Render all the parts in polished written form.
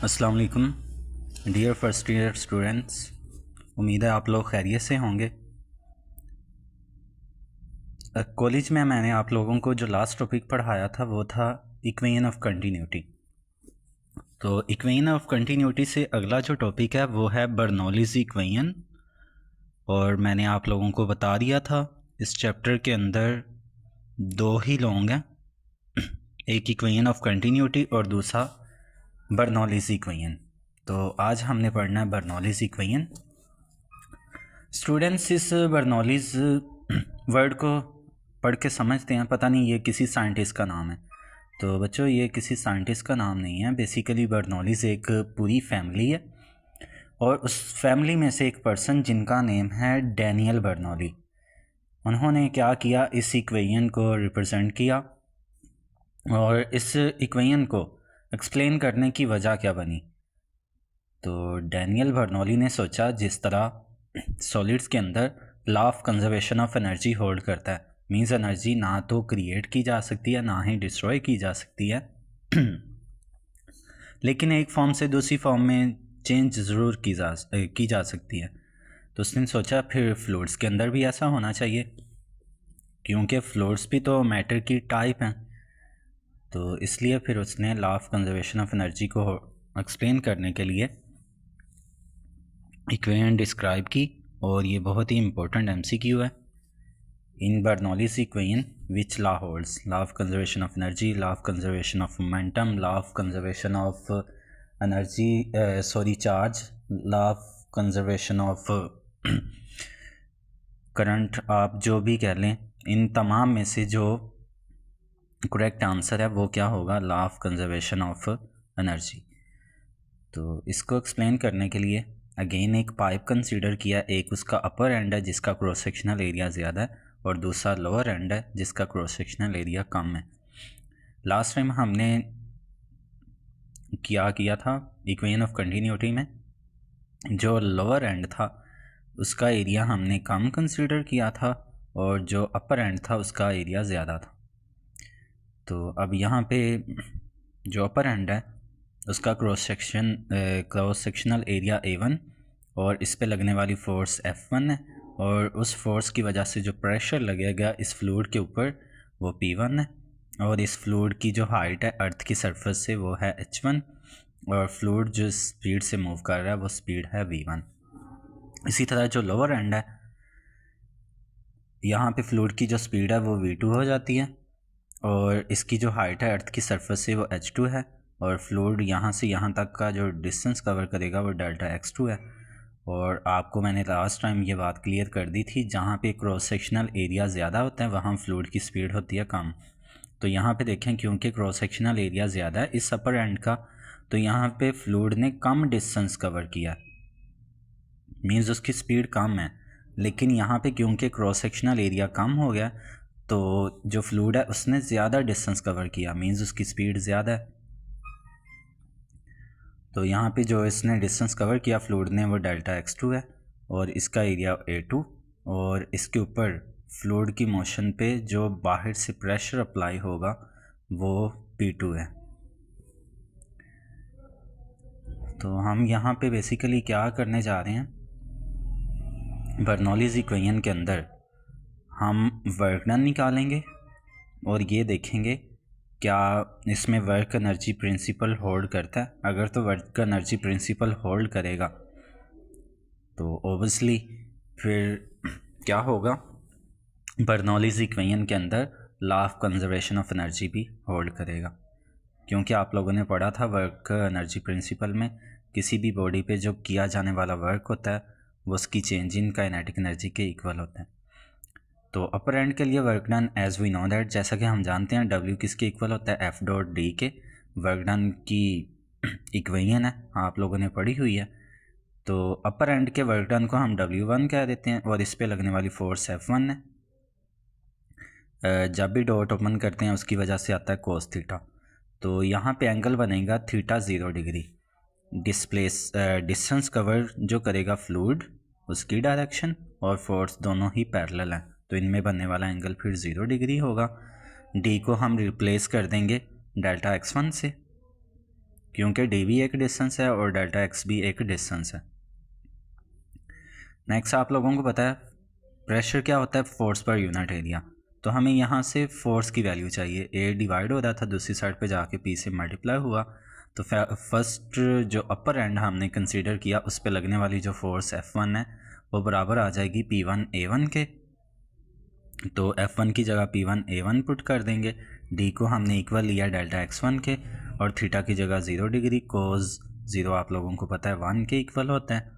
अस्सलाम वालेकुम dear first year students. उम्मीद है आप लोग खैरियत से होंगे। कॉलेज में मैंने आप लोगों को जो लास्ट टॉपिक पढ़ाया था वो था इक्वेशन ऑफ कंटिन्यूटी। तो इक्वेशन ऑफ कंटिन्यूटी से अगला जो टॉपिक है वो है बर्नौलीज़ इक्वेशन। और मैंने आप लोगों को बता दिया था इस चैप्टर के अंदर दो ही लॉन्ग हैं, एक इक्वेशन ऑफ कंटिन्यूटी और दूसरा बर्नौलीज़ इक्वेशन। तो आज हमने पढ़ना है बर्नौलीज़ इक्वेशन। स्टूडेंट्स इस बर्नौलीज़ वर्ड को पढ़ के समझते हैं पता नहीं ये किसी साइंटिस्ट का नाम है। तो बच्चों ये किसी साइंटिस्ट का नाम नहीं है। बेसिकली बर्नौलीज़ एक पूरी फैमिली है और उस फैमिली में से एक पर्सन जिनका नेम है डैनियल बर्नौली, उन्होंने क्या किया, इस इक्वेशन को रिप्रेजेंट किया और इस इक्वेशन को एक्सप्लेन करने की वजह क्या बनी। तो डैनियल बर्नौली ने सोचा जिस तरह सॉलिड्स के अंदर law of conservation of energy hold करता है, मींस एनर्जी ना तो क्रिएट की जा सकती है ना ही डिस्ट्रॉय की जा सकती है लेकिन एक फॉर्म से दूसरी फॉर्म में चेंज ज़रूर की जा सकती है। तो उसने सोचा फिर फ्लूइड्स के अंदर भी ऐसा होना चाहिए क्योंकि फ्लूइड्स भी तो मैटर की टाइप हैं। तो इसलिए फिर उसने law of conservation of energy को एक्सप्लेन करने के लिए इक्वेशन डिस्क्राइब की। और ये बहुत ही इंपॉर्टेंट एमसीक्यू है। In Bernoulli's equation which law holds law of conservation of energy, law of conservation of momentum, law of conservation of energy charge, law of conservation of current, आप जो भी कह लें, इन तमाम में से जो करेक्ट आंसर है वो क्या होगा, law of conservation of energy. तो इसको एक्सप्लेन करने के लिए अगेन एक पाइप कंसीडर किया। एक उसका अपर एंड है जिसका क्रॉस सेक्शनल एरिया ज़्यादा है और दूसरा लोअर एंड है जिसका क्रॉस सेक्शनल एरिया कम है। लास्ट टाइम हमने क्या किया था इक्वेशन ऑफ कंटिन्यूटी में, जो लोअर एंड था उसका एरिया हमने कम कंसीडर किया था और जो अपर एंड था उसका एरिया ज़्यादा था। तो अब यहाँ पे जो अपर एंड है उसका क्रॉस सेक्शनल एरिया A1 और इस पे लगने वाली फोर्स F1 है और उस फोर्स की वजह से जो प्रेशर लगेगा इस फ्लूइड के ऊपर वो P1 है और इस फ्लूइड की जो हाइट है अर्थ की सरफेस से वो है H1 और फ्लूइड जो स्पीड से मूव कर रहा है वो स्पीड है V1। इसी तरह जो लोअर एंड है यहाँ पे फ्लूइड की जो स्पीड है वो V2 हो जाती है और इसकी जो हाइट है अर्थ की सरफेस से वो H2 है और फ्लूइड यहाँ से यहाँ तक का जो डिस्टेंस कवर करेगा वो डेल्टा x2 है। और आपको मैंने लास्ट टाइम ये बात क्लियर कर दी थी, जहाँ पे क्रॉस सेक्शनल एरिया ज़्यादा होता है वहाँ फ्लूइड की स्पीड होती है कम। तो यहाँ पे देखें क्योंकि क्रॉस सेक्शनल एरिया ज़्यादा है इस अपर एंड का, तो यहाँ पे फ्लूइड ने कम डिस्टेंस कवर किया, मीन्स उसकी स्पीड कम है। लेकिन यहाँ पे क्योंकि क्रॉस सेक्शनल एरिया कम हो गया तो जो फ्लूइड है उसने ज़्यादा डिस्टेंस कवर किया, मीन्स उसकी स्पीड ज़्यादा है। तो यहाँ पे जो इसने डिस्टेंस कवर किया फ्लूइड ने वो डेल्टा x2 है और इसका एरिया A2 और इसके ऊपर फ्लूइड की मोशन पे जो बाहर से प्रेशर अप्लाई होगा वो P2 है। तो हम यहाँ पे बेसिकली क्या करने जा रहे हैं, बर्नौलीज़ इक्वेशन के अंदर हम वर्क डन निकालेंगे और ये देखेंगे क्या इसमें वर्क एनर्जी प्रिंसिपल होल्ड करता है। अगर तो वर्क एनर्जी प्रिंसिपल होल्ड करेगा तो ओबियसली फिर क्या होगा, बर्नौलीज़ इक्वेशन के अंदर law of conservation of energy भी होल्ड करेगा। क्योंकि आप लोगों ने पढ़ा था वर्क एनर्जी प्रिंसिपल में किसी भी बॉडी पे जो किया जाने वाला वर्क होता है वो उसकी चेंज इन काइनेटिक एनर्जी के इक्वल होता है। तो अपर एंड के लिए work done as we know that, जैसा कि हम जानते हैं W किसके इक्वल होता है, F डॉट D के। वर्क डन की इक्वेशन है आप लोगों ने पढ़ी हुई है। तो अपर एंड के वर्क डन को हम W1 कह देते हैं और इस पे लगने वाली फोर्स F1 है। जब भी डॉट ओपन करते हैं उसकी वजह से आता है कोस थीटा। तो यहाँ पे एंगल बनेगा थीटा 0 डिग्री। डिस्टेंस कवर जो करेगा फ्लूइड उसकी डायरेक्शन और फोर्स दोनों ही पैरेलल हैं तो इनमें बनने वाला एंगल फिर 0 डिग्री होगा। D को हम रिप्लेस कर देंगे डेल्टा x1 से क्योंकि डी भी एक डिस्टेंस है और डेल्टा एक्स भी एक डिस्टेंस है। नेक्स्ट आप लोगों को पता है प्रेशर क्या होता है, फोर्स पर यूनिट एरिया। तो हमें यहाँ से फोर्स की वैल्यू चाहिए। ए डिवाइड हो रहा था, दूसरी साइड पे जाके पी से मल्टीप्लाई हुआ, तो फर्स्ट जो अपर एंड हमने कंसीडर किया उस पर लगने वाली जो फोर्स F1 है वो बराबर आ जाएगी P1 A1 के। तो F1 की जगह P1 A1 पुट कर देंगे। डी को हमने इक्वल लिया डेल्टा X1 के, और थीटा की जगह 0 डिग्री, कोज 0 आप लोगों को पता है 1 के इक्वल होता है।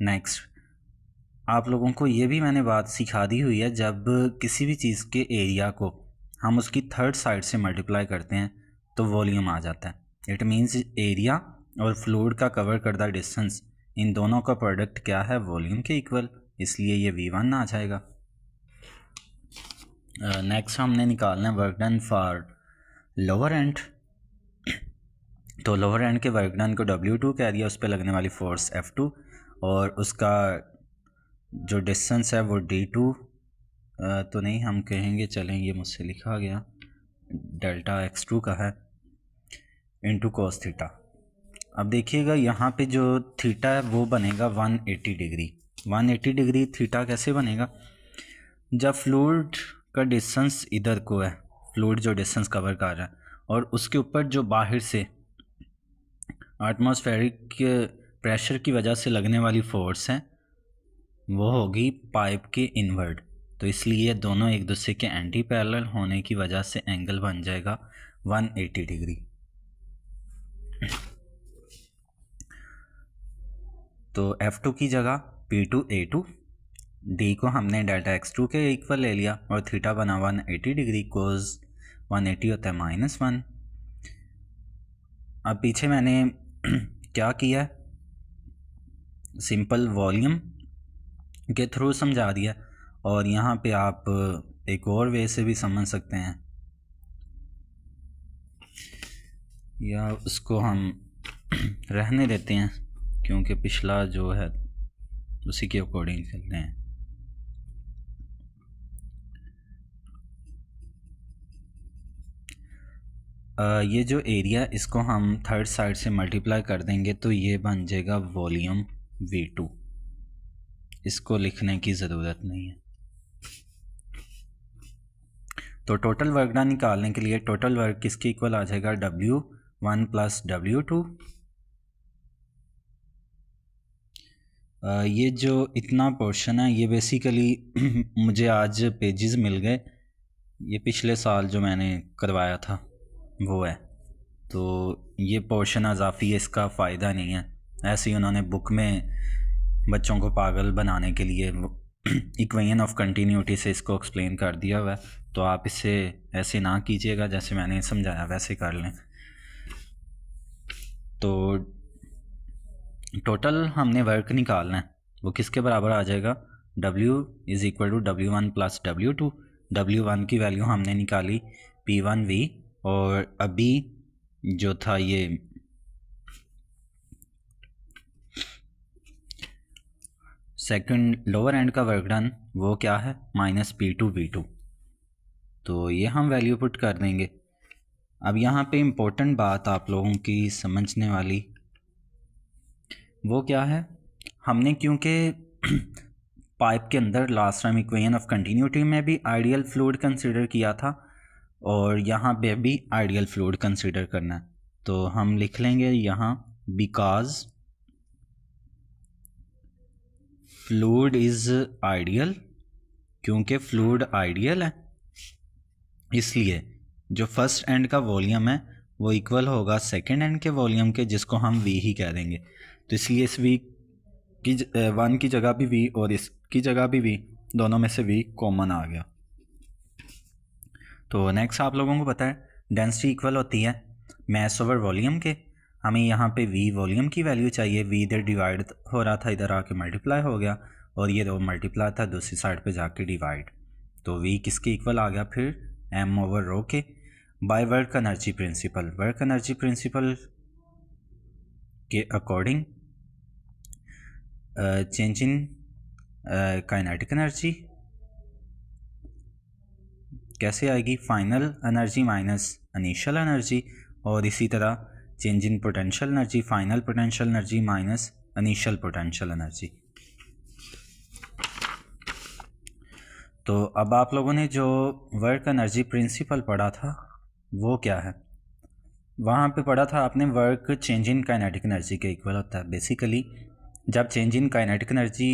नेक्स्ट आप लोगों को ये भी मैंने बात सिखा दी हुई है, जब किसी भी चीज़ के एरिया को हम उसकी थर्ड साइड से मल्टीप्लाई करते हैं तो वॉल्यूम आ जाता है। इट मीन्स एरिया और फ्लूइड का कवर करदा डिस्टेंस, इन दोनों का प्रोडक्ट क्या है, वॉल्यूम के इक्वल, इसलिए ये V1 आ जाएगा। नेक्स्ट हमने निकालना है work done for lower and. तो लोअर एंड के वर्क डन को W2 कह दिया, उस पर लगने वाली फोर्स F2, और उसका जो डिस्टेंस है वो D2 तो नहीं हम कहेंगे, चलें ये मुझसे लिखा गया, डेल्टा X2 का है, इंटू कोस थीटा। अब देखिएगा यहाँ पे जो थीटा है वो बनेगा 180 डिग्री। 180 डिग्री थीटा कैसे बनेगा, जब फ्लूइड का डिस्टेंस इधर को है, फ्लूइड जो डिस्टेंस कवर कर रहा है, और उसके ऊपर जो बाहर से एटमॉस्फेरिक प्रेशर की वजह से लगने वाली फोर्स है वो होगी पाइप के इनवर्ड। तो इसलिए दोनों एक दूसरे के एंटी पैरेलल होने की वजह से एंगल बन जाएगा 180 डिग्री। तो F2 की जगह P2 A2, D को हमने डेल्टा X2 के इक्वल ले लिया, और थीटा बना 180 डिग्री, कोस 180 होता है -1। अब पीछे मैंने क्या किया, सिंपल वॉल्यूम के थ्रू समझा दिया, और यहाँ पे आप एक और वे से भी समझ सकते हैं, या उसको हम रहने देते हैं क्योंकि पिछला जो है उसी के अकॉर्डिंग चलते हैं। ये जो एरिया इसको हम थर्ड साइड से मल्टीप्लाई कर देंगे तो ये बन जाएगा वॉल्यूम V2। इसको लिखने की ज़रूरत नहीं है। तो टोटल वर्क डन निकालने के लिए टोटल वर्क किसके इक्वल आ जाएगा, W1 प्लस W2। ये जो इतना पोर्शन है ये बेसिकली मुझे आज पेजेस मिल गए, ये पिछले साल जो मैंने करवाया था वो है, तो ये पोर्शन इजाफी है, इसका फ़ायदा नहीं है। ऐसे ही उन्होंने बुक में बच्चों को पागल बनाने के लिए इक्वेशन ऑफ कंटिन्यूटी से इसको एक्सप्लेन कर दिया हुआ है, तो आप इसे ऐसे ना कीजिएगा, जैसे मैंने समझाया वैसे कर लें। तो टोटल हमने वर्क निकालना है, वो किसके बराबर आ जाएगा, W is equal to W1 plus W2। W1 की वैल्यू हमने निकाली P1V, और अभी जो था ये सेकंड लोअर एंड का वर्क डन वो क्या है, -P2V2। तो ये हम वैल्यू पुट कर देंगे। अब यहाँ पे इम्पोर्टेंट बात आप लोगों की समझने वाली वो क्या है, हमने क्योंकि पाइप के अंदर last time equation of continuity में भी आइडियल फ्लूइड कंसीडर किया था, और यहाँ पे भी आइडियल फ्लूइड कंसीडर करना है, तो हम लिख लेंगे यहाँ बिकॉज फ्लूइड इज़ आइडियल। क्योंकि फ्लूइड आइडियल है इसलिए जो फर्स्ट एंड का वॉल्यूम है वो इक्वल होगा सेकंड एंड के वॉल्यूम के, जिसको हम V ही कह देंगे। तो इसलिए इस V की 1 की जगह भी V और इसकी जगह भी V, दोनों में से V कॉमन आ गया। तो नेक्स्ट आप लोगों को पता है डेंसिटी इक्वल होती है मास ओवर वॉल्यूम के। हमें यहाँ पे V वॉल्यूम की वैल्यू चाहिए, V इधर डिवाइड हो रहा था, इधर आके मल्टीप्लाई हो गया, और ये दो मल्टीप्लाई था दूसरी साइड पे जाके डिवाइड, तो V किसके इक्वल आ गया फिर, M ओवर रो के, by work energy principle. Work energy principle के according change in kinetic energy कैसे आएगी, final energy minus initial energy, और इसी तरह change in potential energy, final potential energy minus initial potential energy. तो अब आप लोगों ने जो वर्क एनर्जी प्रिंसिपल पढ़ा था वो क्या है? वहाँ पे पढ़ा था आपने work change in kinetic energy के इक्वल होता है। बेसिकली जब चेंज इन काइनेटिक एनर्जी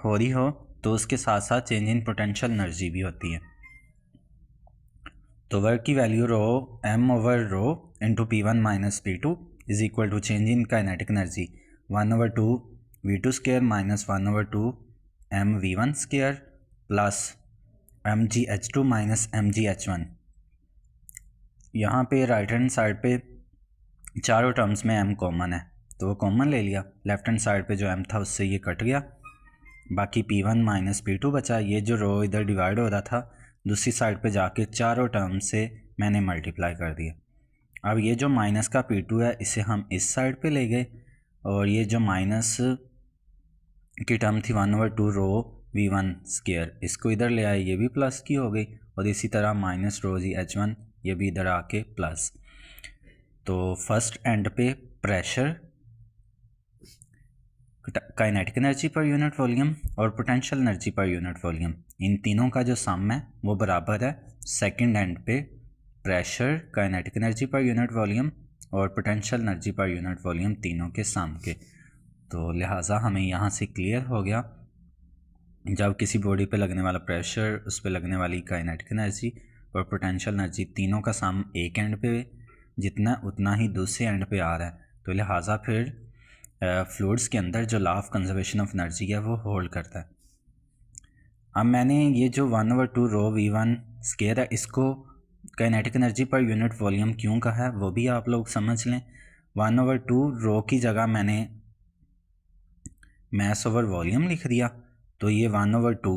हो रही हो तो उसके साथ साथ चेंज इन पोटेंशियल एनर्जी भी होती है। तो वर्क की value rho m over rho into P1 minus P2 is equal to change in kinetic energy 1/2 V2 square minus 1/2 mV1 square plus mgh2 minus mgh1। यहाँ पे राइट हैंड साइड पे चारों terms में m कॉमन है तो वो common ले लिया। लेफ्ट हैंड साइड पे जो m था उससे ये कट गया, बाकी P1 माइनस P2 बचा। ये जो रो इधर डिवाइड हो रहा था दूसरी साइड पे जाके चारों टर्म से मैंने मल्टीप्लाई कर दिया। अब ये जो माइनस का P2 है इसे हम इस साइड पे ले गए और ये जो माइनस की टर्म थी 1/2 रो V1 स्केयर इसको इधर ले आए, ये भी प्लस की हो गई। और इसी तरह माइनस रो जी H1 ये भी इधर आके प्लस। तो फर्स्ट एंड पे pressure, kinetic energy per unit volume और potential energy per unit volume, इन तीनों का जो सम है वो बराबर है सेकंड एंड पे pressure, kinetic energy per unit volume और potential energy per unit volume तीनों के सम के। तो लिहाजा हमें यहाँ से क्लियर हो गया जब किसी बॉडी पे लगने वाला प्रेशर, उस पर लगने वाली काइनेटिक एनर्जी और पोटेंशियल एनर्जी तीनों का सम एक एंड पे जितना उतना ही दूसरे एंड पे आ रहा है, तो लिहाजा फिर फ्लूइड्स के अंदर जो law of conservation of energy है वो होल्ड करता है। अब मैंने ये जो 1/2 रो V1 स्केयर है इसको kinetic energy per unit volume क्यों कहा है वो भी आप लोग समझ लें। 1/2 रो की जगह मैंने मास ओवर वॉल्यूम लिख दिया, तो ये 1/2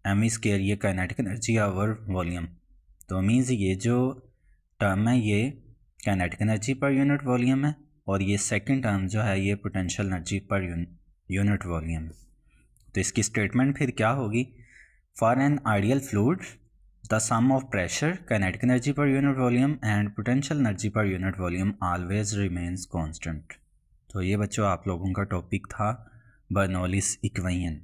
mv स्केयर ये काइनेटिक एनर्जी ओवर वॉल्यूम। तो मीन्स ये जो टर्म है ये kinetic energy per unit volume है और ये सेकंड टर्म जो है ये potential energy per unit volume. तो इसकी स्टेटमेंट फिर क्या होगी? For an ideal fluid the sum of pressure, kinetic energy per unit volume and potential energy per unit volume always remains constant. तो ये बच्चों आप लोगों का टॉपिक था बर्नौलीस इक्वेशन।